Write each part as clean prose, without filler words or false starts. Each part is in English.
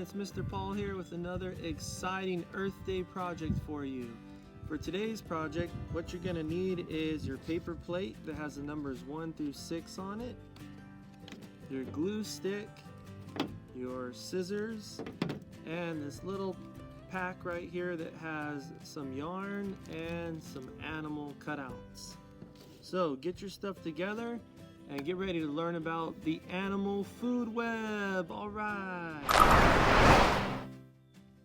it's Mr. Paul here with another exciting Earth Day project for you. For today's project, what you're going to need is your paper plate that has the numbers 1 through 6 on it, your glue stick, your scissors, and this little pack right here that has some yarn and some animal cutouts. So get your stuff together and get ready to learn about the animal food web. All right.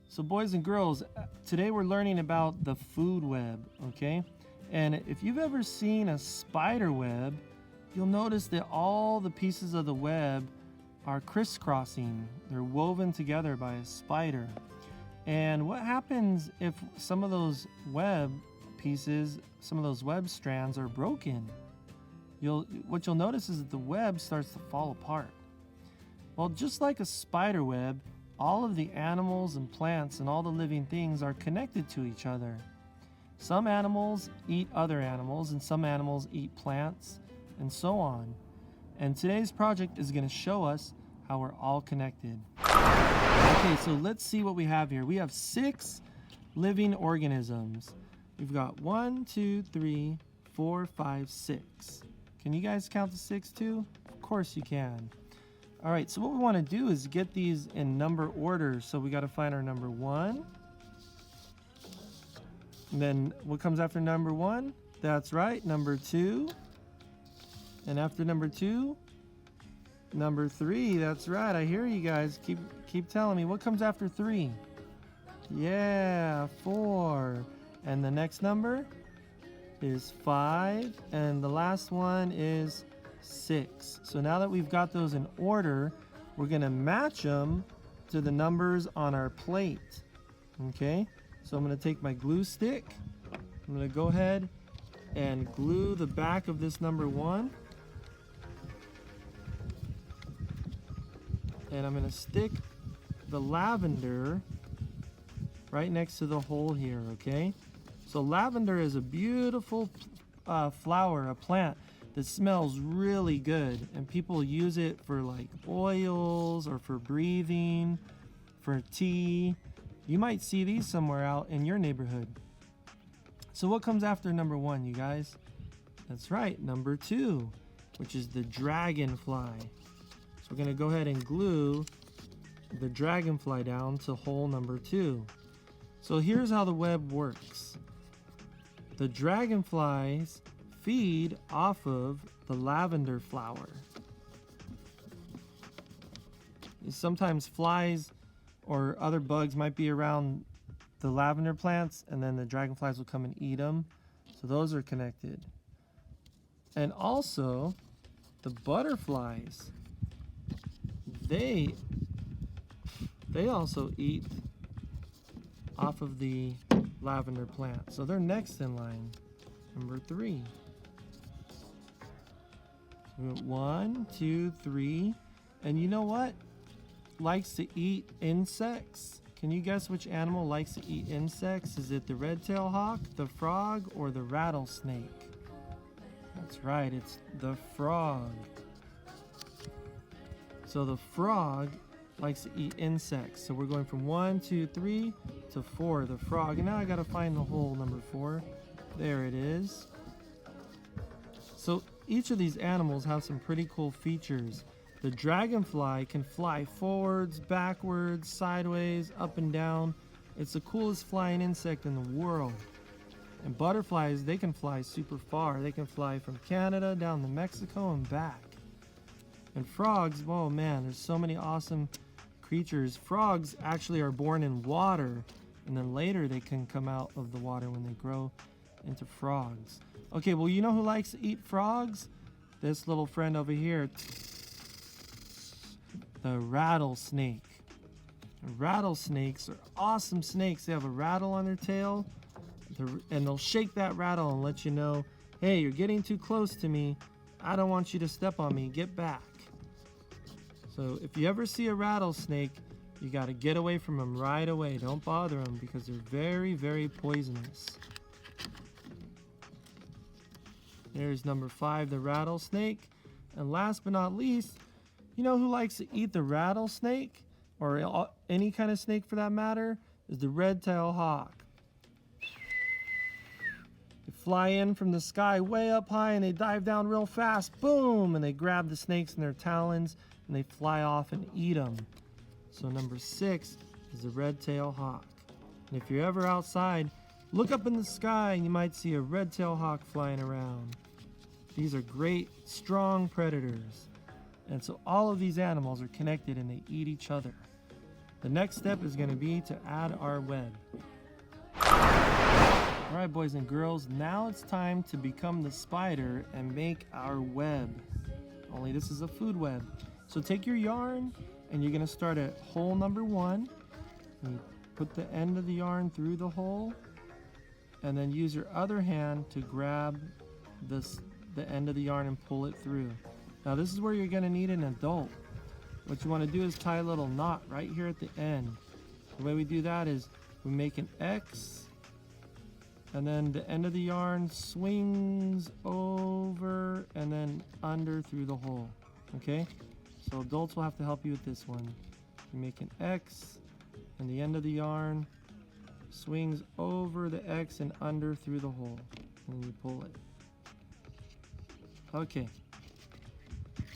So boys and girls, today we're learning about the food web, okay? And if you've ever seen a spider web, you'll notice that all the pieces of the web are crisscrossing. They're woven together by a spider. And what happens if some of those web pieces, some of those web strands are broken? What you'll notice is that the web starts to fall apart. Well, just like a spider web, all of the animals and plants and all the living things are connected to each other. Some animals eat other animals, and some animals eat plants, and so on. And today's project is going to show us how we're all connected. Okay, so let's see what we have here. We have 6 living organisms. We've got 1, 2, 3, 4, 5, 6. Can you guys count to 6 too? Of course you can. All right, so what we want to do is get these in number order. So we got to find our number 1. And then what comes after number 1? That's right, number 2. And after number 2, number 3. That's right, I hear you guys. Keep telling me. What comes after 3? Yeah, 4. And the next number is 5, and the last one is 6. So now that we've got those in order, we're going to match them to the numbers on our plate. Okay, so I'm going to take my glue stick. I'm going to go ahead and glue the back of this number 1, and I'm going to stick the lavender right next to the hole here. Okay, so lavender is a beautiful flower, a plant that smells really good, and people use it for like oils or for breathing, for tea. You might see these somewhere out in your neighborhood. So what comes after number 1, you guys? That's right, number 2, which is the dragonfly. So we're gonna go ahead and glue the dragonfly down to hole number 2. So here's how the web works. The dragonflies feed off of the lavender flower. Sometimes flies or other bugs might be around the lavender plants, and then the dragonflies will come and eat them. So those are connected. And also the butterflies, they also eat off of the lavender plant. So they're next in line, number 3. So 1, 2, 3. And you know what likes to eat insects? Can you guess which animal likes to eat insects? Is it the red-tailed hawk, the frog, or the rattlesnake? That's right, it's the frog. So the frog likes to eat insects. So we're going from 1, 2, 3 to 4, the frog. And now I gotta find the hole number 4. There it is. So each of these animals have some pretty cool features. The dragonfly can fly forwards, backwards, sideways, up and down. It's the coolest flying insect in the world. And butterflies, they can fly super far. They can fly from Canada down to Mexico and back. And frogs, oh man, there's so many awesome creatures. Frogs actually are born in water, and then later they can come out of the water when they grow into frogs. Okay, well, you know who likes to eat frogs? This little friend over here, the rattlesnake. Rattlesnakes are awesome snakes. They have a rattle on their tail, and they'll shake that rattle and let you know, hey, you're getting too close to me. I don't want you to step on me. Get back. So if you ever see a rattlesnake, you got to get away from them right away. Don't bother them because they're very, very poisonous. There's number 5, the rattlesnake. And last but not least, you know who likes to eat the rattlesnake? or any kind of snake for that matter, is the red-tailed hawk. They fly in from the sky way up high and they dive down real fast, boom, and they grab the snakes in their talons and they fly off and eat them. So number 6 is the red-tailed hawk. And if you're ever outside, look up in the sky and you might see a red-tailed hawk flying around. These are great, strong predators. And so all of these animals are connected and they eat each other. The next step is going to be to add our web. All right, boys and girls, now it's time to become the spider and make our web. Only this is a food web. So take your yarn and you're going to start at hole number 1. And you put the end of the yarn through the hole and then use your other hand to grab the end of the yarn and pull it through. Now this is where you're going to need an adult. What you want to do is tie a little knot right here at the end. The way we do that is we make an X and then the end of the yarn swings over and then under through the hole. Okay? So adults will have to help you with this one. You make an X and the end of the yarn swings over the X and under through the hole. And then you pull it. Okay.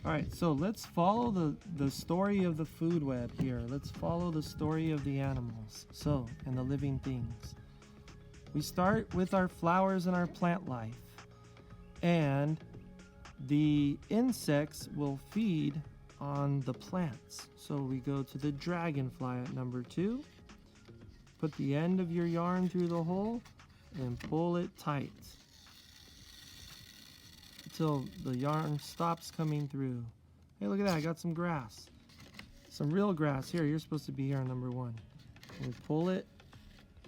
Alright, so let's follow the story of the food web here. Let's follow the story of the animals, and the living things. We start with our flowers and our plant life. And the insects will feed on the plants. So we go to the dragonfly at number 2. Put the end of your yarn through the hole and pull it tight until the yarn stops coming through. Hey, look at that, I got some grass. Some real grass. Here, you're supposed to be here on number 1. And pull it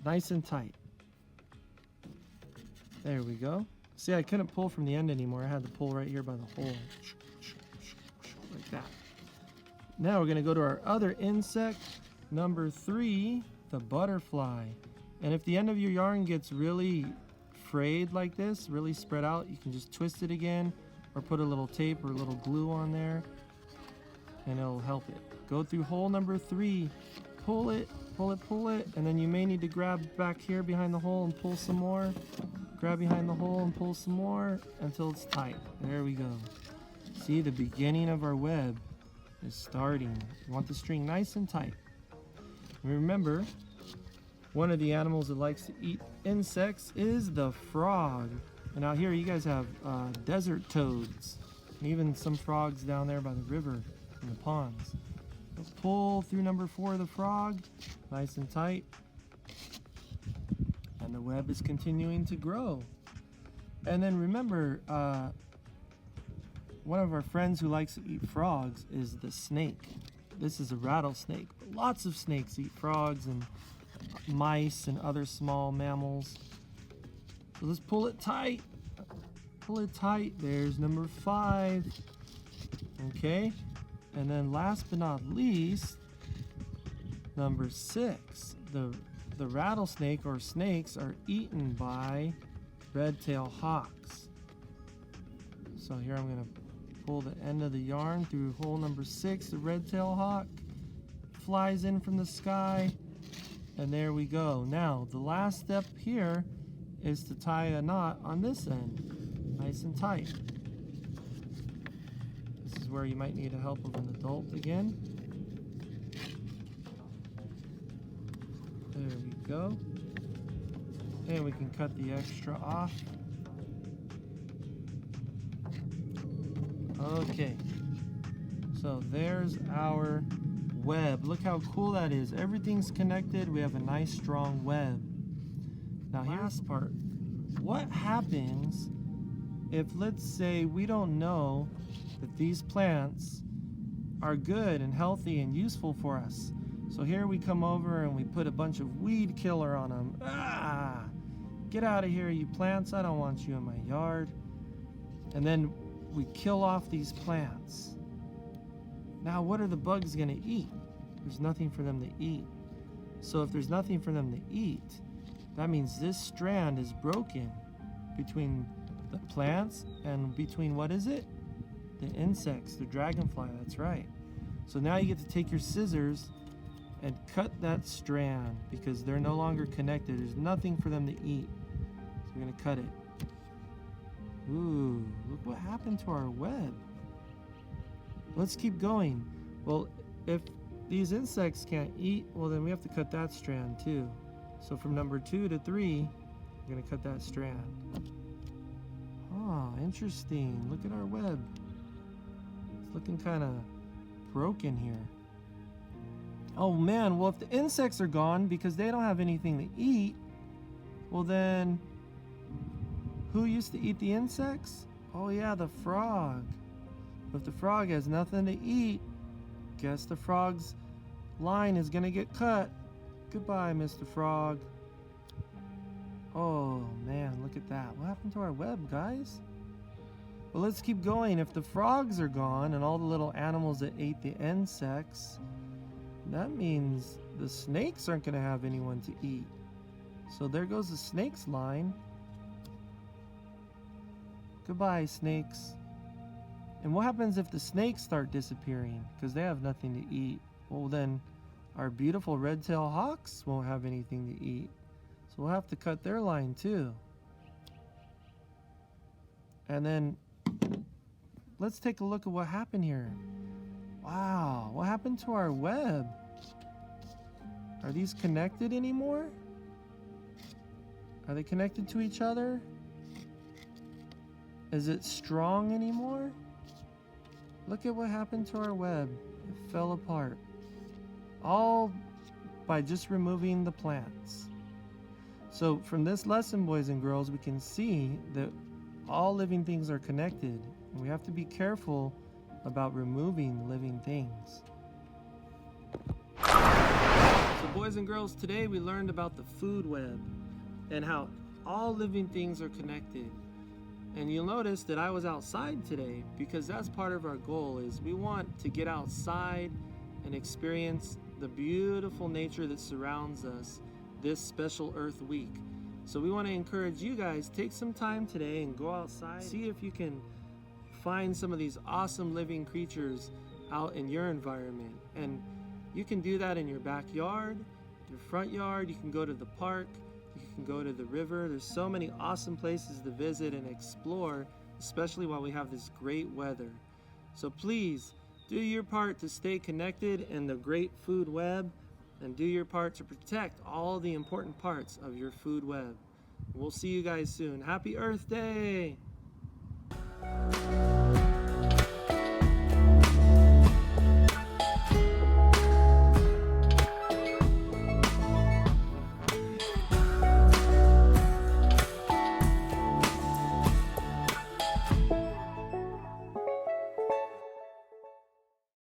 nice and tight. There we go. See, I couldn't pull from the end anymore. I had to pull right here by the hole. Like that. Now we're going to go to our other insect, number 3, the butterfly. And if the end of your yarn gets really frayed like this, really spread out, you can just twist it again or put a little tape or a little glue on there and it'll help it. Go through hole number 3, pull it, pull it, pull it, and then you may need to grab back here behind the hole and pull some more. Grab behind the hole and pull some more until it's tight. There we go. See, the beginning of our web is starting. You want the string nice and tight. Remember, one of the animals that likes to eat insects is the frog. And out here you guys have desert toads. And even some frogs down there by the river in the ponds. Let's pull through number 4 of the frog, nice and tight. And the web is continuing to grow. And then remember, one of our friends who likes to eat frogs is the snake. This is a rattlesnake, but lots of snakes eat frogs and mice and other small mammals. So let's pull it tight. Pull it tight. There's number 5. Okay. And then last but not least, number 6. The rattlesnake or snakes are eaten by red-tailed hawks. So here I'm going to pull the end of the yarn through hole number 6. The red-tailed hawk flies in from the sky. And there we go. Now, the last step here is to tie a knot on this end, nice and tight. This is where you might need the help of an adult again. There we go. And we can cut the extra off. Okay. So there's our web. Look how cool that is. Everything's connected. We have a nice strong web. Now here's the part. What happens if, let's say, we don't know that these plants are good and healthy and useful for us? So here we come over and we put a bunch of weed killer on them. Ah! Get out of here, you plants. I don't want you in my yard. And then we kill off these plants. Now, what are the bugs going to eat? There's nothing for them to eat. So if there's nothing for them to eat, that means this strand is broken between the plants and between, what is it? The insects, the dragonfly, that's right. So now you get to take your scissors and cut that strand because they're no longer connected. There's nothing for them to eat. So we're gonna cut it. Ooh, look what happened to our web. Let's keep going. Well, if these insects can't eat, well then we have to cut that strand too. So from number 2 to 3, we're gonna cut that strand. Oh, interesting. Look at our web. It's looking kind of broken here. Oh man, well if the insects are gone because they don't have anything to eat, well then, who used to eat the insects? Oh yeah, the frog. If the frog has nothing to eat, guess the frog's line is gonna get cut. Goodbye, Mr. Frog. Oh man, look at that. What happened to our web, guys? Well, let's keep going. If the frogs are gone and all the little animals that ate the insects, that means the snakes aren't gonna have anyone to eat. So there goes the snake's line. Goodbye, snakes. And what happens if the snakes start disappearing because they have nothing to eat? Well then, our beautiful red-tailed hawks won't have anything to eat. So we'll have to cut their line too. And then, let's take a look at what happened here. Wow, what happened to our web? Are these connected anymore? Are they connected to each other? Is it strong anymore? Look at what happened to our web. It fell apart. All by just removing the plants. So from this lesson, boys and girls, we can see that all living things are connected. And we have to be careful about removing living things. So boys and girls, today we learned about the food web and how all living things are connected. And you'll notice that I was outside today because that's part of our goal is we want to get outside and experience the beautiful nature that surrounds us this special Earth Week. So we want to encourage you guys, take some time today and go outside. See if you can find some of these awesome living creatures out in your environment. And you can do that in your backyard, your front yard, you can go to the park, you can go to the river. There's so many awesome places to visit and explore, especially while we have this great weather. So please, do your part to stay connected in the great food web and do your part to protect all the important parts of your food web. We'll see you guys soon. Happy Earth Day!